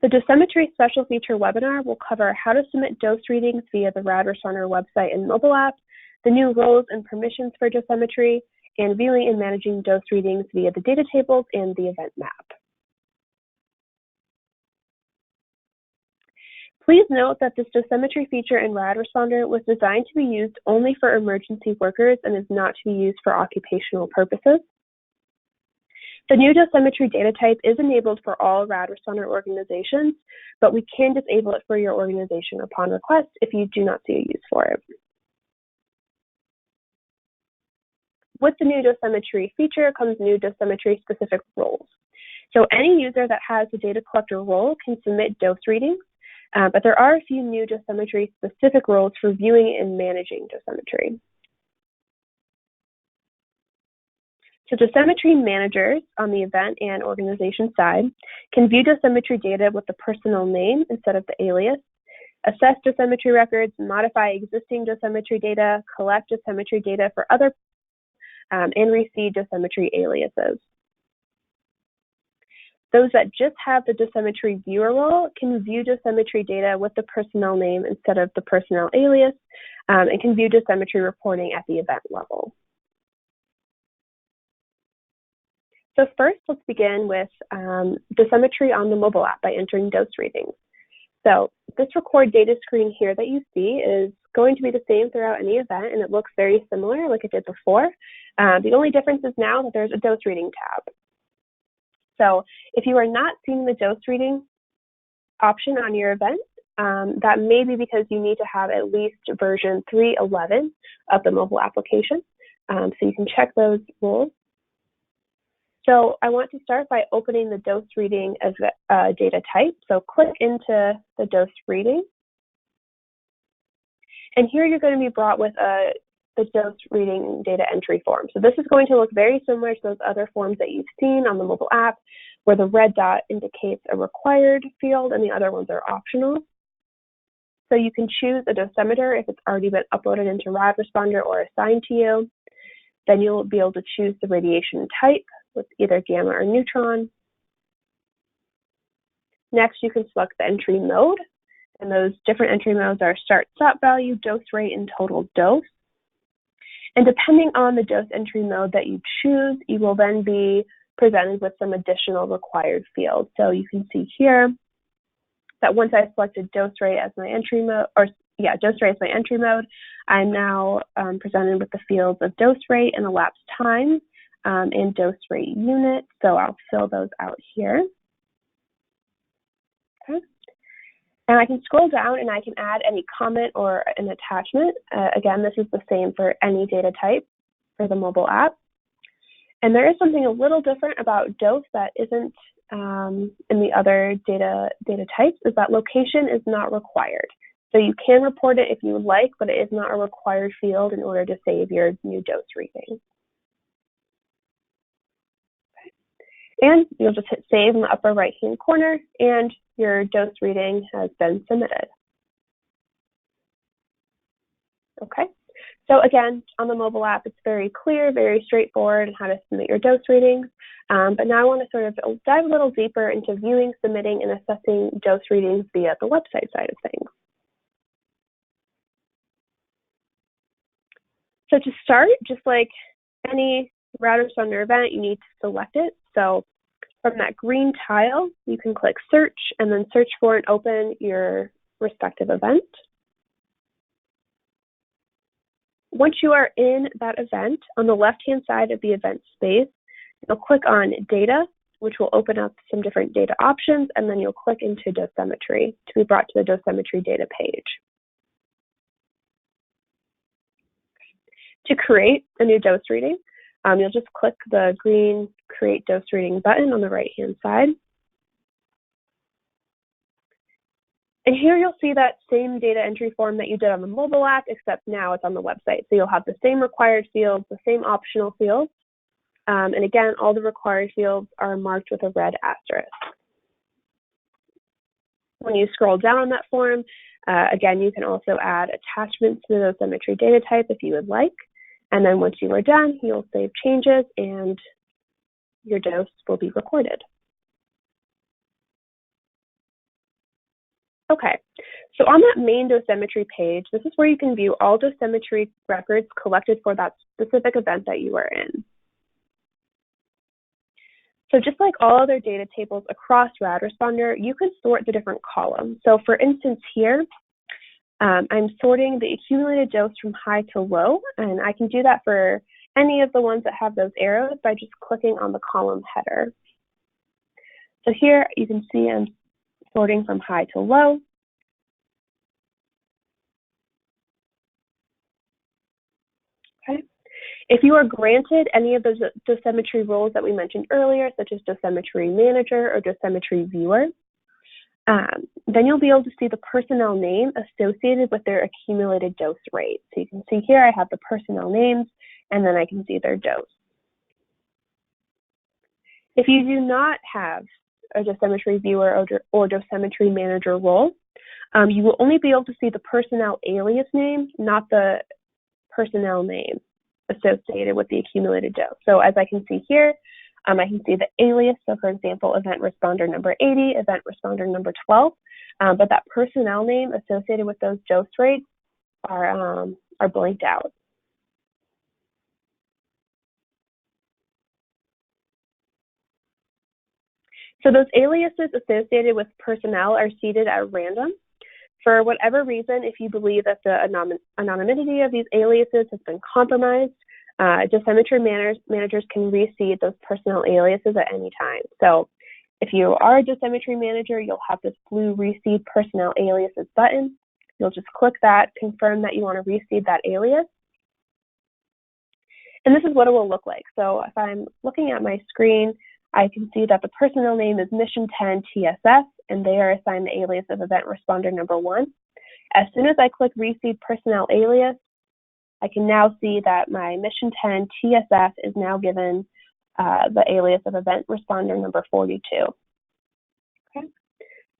The Dosimetry Special Feature webinar will cover how to submit dose readings via the RadResponder website and mobile app, the new roles and permissions for dosimetry, and viewing and managing dose readings via the data tables and the event map. Please note that this dosimetry feature in RadResponder was designed to be used only for emergency workers and is not to be used for occupational purposes. The new dosimetry data type is enabled for all RadResponder organizations, but we can disable it for your organization upon request if you do not see a use for it. With the new dosimetry feature comes new dosimetry specific roles. So any user that has the data collector role can submit dose readings, but there are a few new dosimetry specific roles for viewing and managing dosimetry. So dosimetry managers on the event and organization side can view dosimetry data with the personnel name instead of the alias, assess dosimetry records, modify existing dosimetry data, collect dosimetry data for other, and receive dosimetry aliases. Those that just have the Dosimetry Viewer role can view dosimetry data with the personnel name instead of the personnel alias, and can view dosimetry reporting at the event level. So first, let's begin with dosimetry on the mobile app by entering dose readings. So this record data screen here that you see is going to be the same throughout any event, and it looks very similar like it did before. The only difference is now that there's a dose reading tab. So if you are not seeing the dose reading option on your event, that may be because you need to have at least version 3.11 of the mobile application. So you can check those rules. So I want to start by opening the dose reading as a data type. So click into the dose reading. And here you're going to be brought with the dose reading data entry form. So this is going to look very similar to those other forms that you've seen on the mobile app, where the red dot indicates a required field and the other ones are optional. So you can choose a dosimeter if it's already been uploaded into RadResponder or assigned to you. Then you'll be able to choose the radiation type with either gamma or neutron. Next, you can select the entry mode, and those different entry modes are start, stop value, dose rate, and total dose. And depending on the dose entry mode that you choose, you will then be presented with some additional required fields. So you can see here that once I selected dose rate as my entry mode, dose rate as my entry mode, I'm now presented with the fields of dose rate and elapsed time and dose rate unit. So I'll fill those out here. Okay. And I can scroll down and I can add any comment or an attachment. Again, this is the same for any data type for the mobile app. And there is something a little different about dose that isn't in the other data types, is that location is not required. So you can report it if you would like, but it is not a required field in order to save your new dose reading. And you'll just hit save in the upper right-hand corner, and your dose reading has been submitted. Okay, so again, on the mobile app, it's very clear, very straightforward on how to submit your dose readings. But now I want to sort of dive a little deeper into viewing, submitting, and assessing dose readings via the website side of things. So to start, just like any RadResponder event, you need to select it. So from that green tile, you can click search and then search for and open your respective event. Once you are in that event, on the left-hand side of the event space, you'll click on data, which will open up some different data options, and then you'll click into dosimetry to be brought to the dosimetry data page. To create a new dose reading, you'll just click the green Create Dose Reading button on the right-hand side. And here you'll see that same data entry form that you did on the mobile app, except now it's on the website. So you'll have the same required fields, the same optional fields. And again, all the required fields are marked with a red asterisk. When you scroll down on that form, again, you can also add attachments to the dosimetry data type if you would like. And then once you are done, you'll save changes and your dose will be recorded. Okay, so on that main dosimetry page, this is where you can view all dosimetry records collected for that specific event that you are in. So just like all other data tables across RadResponder, you can sort the different columns. So for instance here, I'm sorting the accumulated dose from high to low, and I can do that for any of the ones that have those arrows by just clicking on the column header. So here you can see I'm sorting from high to low. Okay. If you are granted any of those dosimetry roles that we mentioned earlier, such as Dosimetry Manager or Dosimetry Viewer, then you'll be able to see the personnel name associated with their accumulated dose rate. So you can see here I have the personnel names, and then I can see their dose. If you do not have a Dosimetry Viewer or Dosimetry Manager role, you will only be able to see the personnel alias name, not the personnel name associated with the accumulated dose. So as I can see here, I can see the alias, so for example, event responder number 80, event responder number 12, but that personnel name associated with those dose rates are blanked out. So those aliases associated with personnel are seeded at random. For whatever reason, if you believe that the anonymity of these aliases has been compromised, Dosimetry managers can reseed those personnel aliases at any time. So if you are a Dosimetry manager, you'll have this blue reseed personnel aliases button. You'll just click that, confirm that you want to reseed that alias. And this is what it will look like. So if I'm looking at my screen, I can see that the personnel name is Mission 10 TSS, and they are assigned the alias of event responder number 1. As soon as I click reseed personnel alias, I can now see that my Mission 10 TSS is now given the alias of event responder number 42. Okay.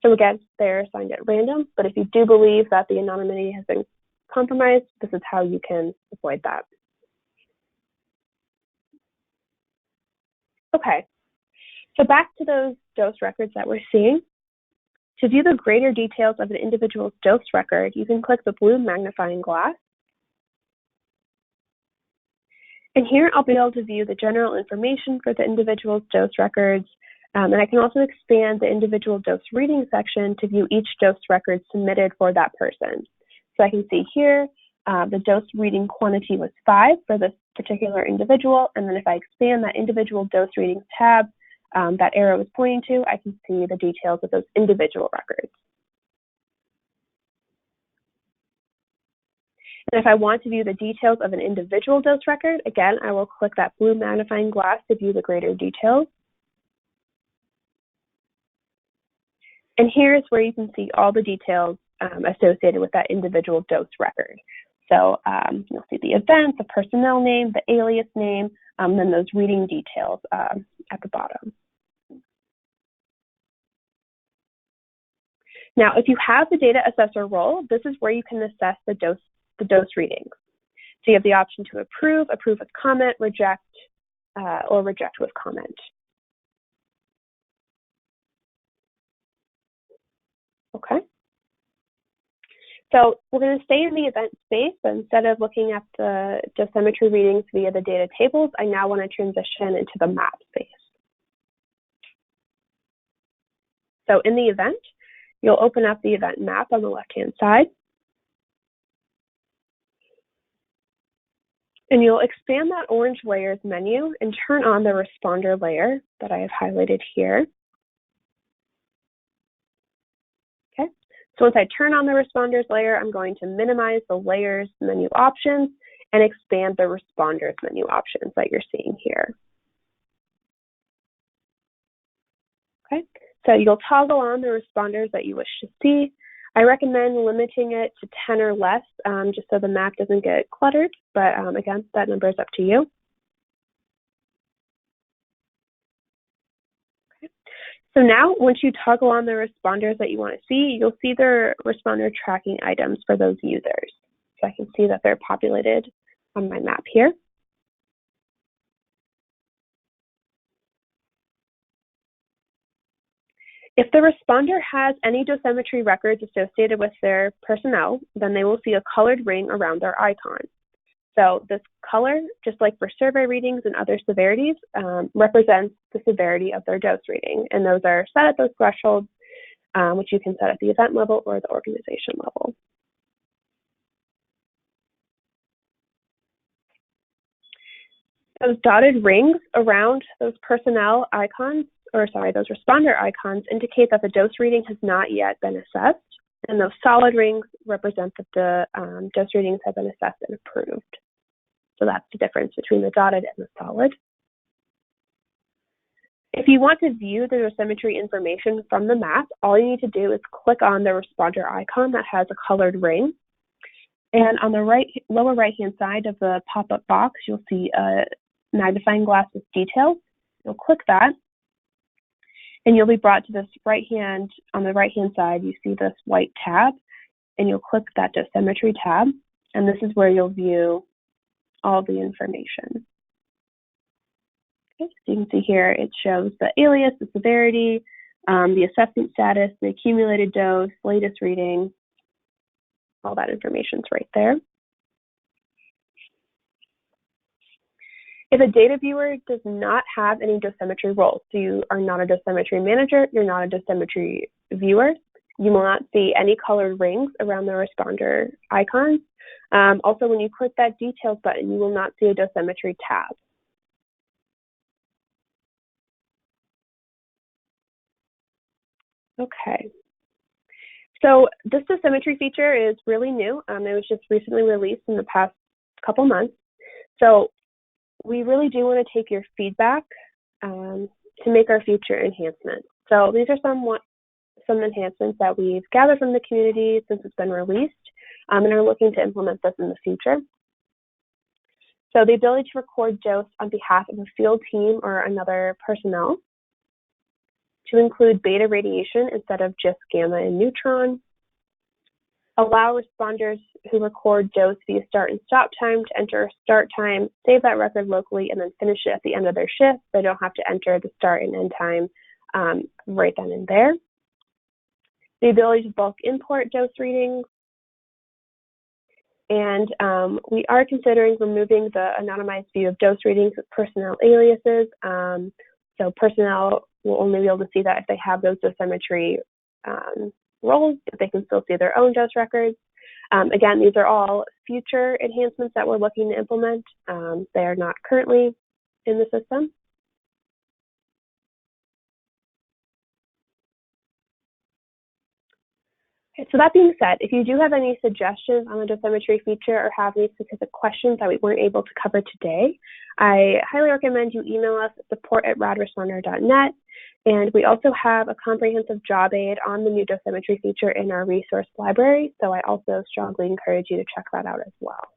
So again, they're assigned at random, but if you do believe that the anonymity has been compromised, this is how you can avoid that. Okay, so back to those dose records that we're seeing. To view the greater details of an individual's dose record, you can click the blue magnifying glass. And here I'll be able to view the general information for the individual's dose records, and I can also expand the individual dose reading section to view each dose record submitted for that person. So I can see here the dose reading quantity was 5 for this particular individual, and then if I expand that individual dose readings tab that arrow is pointing to, I can see the details of those individual records. And if I want to view the details of an individual dose record, again, I will click that blue magnifying glass to view the greater details. And here's where you can see all the details associated with that individual dose record. So you'll see the event, the personnel name, the alias name, then those reading details at the bottom. Now, if you have the data assessor role, this is where you can assess the dose readings. So you have the option to approve, approve with comment, reject, or reject with comment. Okay. So we're going to stay in the event space, but instead of looking at the dosimetry readings via the data tables, I now want to transition into the map space. So in the event, you'll open up the event map on the left-hand side. And you'll expand that orange layers menu and turn on the responder layer that I have highlighted here. Okay, so once I turn on the responders layer, I'm going to minimize the layers menu options and expand the responders menu options that you're seeing here. Okay, so you'll toggle on the responders that you wish to see. I recommend limiting it to 10 or less, just so the map doesn't get cluttered, but again, that number is up to you. Okay. So now, once you toggle on the responders that you want to see, you'll see their responder tracking items for those users. So I can see that they're populated on my map here. If the responder has any dosimetry records associated with their personnel, then they will see a colored ring around their icon. So this color, just like for survey readings and other severities, represents the severity of their dose reading. And those are set at those thresholds, which you can set at the event level or the organization level. Those dotted rings around those personnel icons, those responder icons, indicate that the dose reading has not yet been assessed, and those solid rings represent that the dose readings have been assessed and approved. So that's the difference between the dotted and the solid. If you want to view the dosimetry information from the map, all you need to do is click on the responder icon that has a colored ring. And on the lower right-hand side of the pop-up box, you'll see a magnifying glass with details. You'll click that, and you'll be brought to this on the right-hand side, you see this white tab, and you'll click that dosimetry tab, and this is where you'll view all the information. Okay, so you can see here it shows the alias, the severity, the assessment status, the accumulated dose, latest reading, all that information is right there. If a data viewer does not have any dosimetry roles, so you are not a dosimetry manager, you're not a dosimetry viewer, you will not see any colored rings around the responder icons. Also, when you click that details button, you will not see a dosimetry tab. Okay. So this dosimetry feature is really new. It was just recently released in the past couple months. So we really do want to take your feedback to make our future enhancements. So these are some enhancements that we've gathered from the community since it's been released, and are looking to implement this in the future. So the ability to record dose on behalf of a field team or another personnel, to include beta radiation instead of just gamma and neutron, allow responders who record dose via start and stop time to enter a start time, save that record locally, and then finish it at the end of their shift. They don't have to enter the start and end time right then and there. The ability to bulk import dose readings. And we are considering removing the anonymized view of dose readings with personnel aliases. So personnel will only be able to see that if they have those dosimetry roles, but they can still see their own dose records. Again, these are all future enhancements that we're looking to implement. They are not currently in the system. Okay, so that being said, if you do have any suggestions on the dosimetry feature or have any specific questions that we weren't able to cover today, I highly recommend you email us at support@radresponder.net. And we also have a comprehensive job aid on the new dosimetry feature in our resource library, so I also strongly encourage you to check that out as well.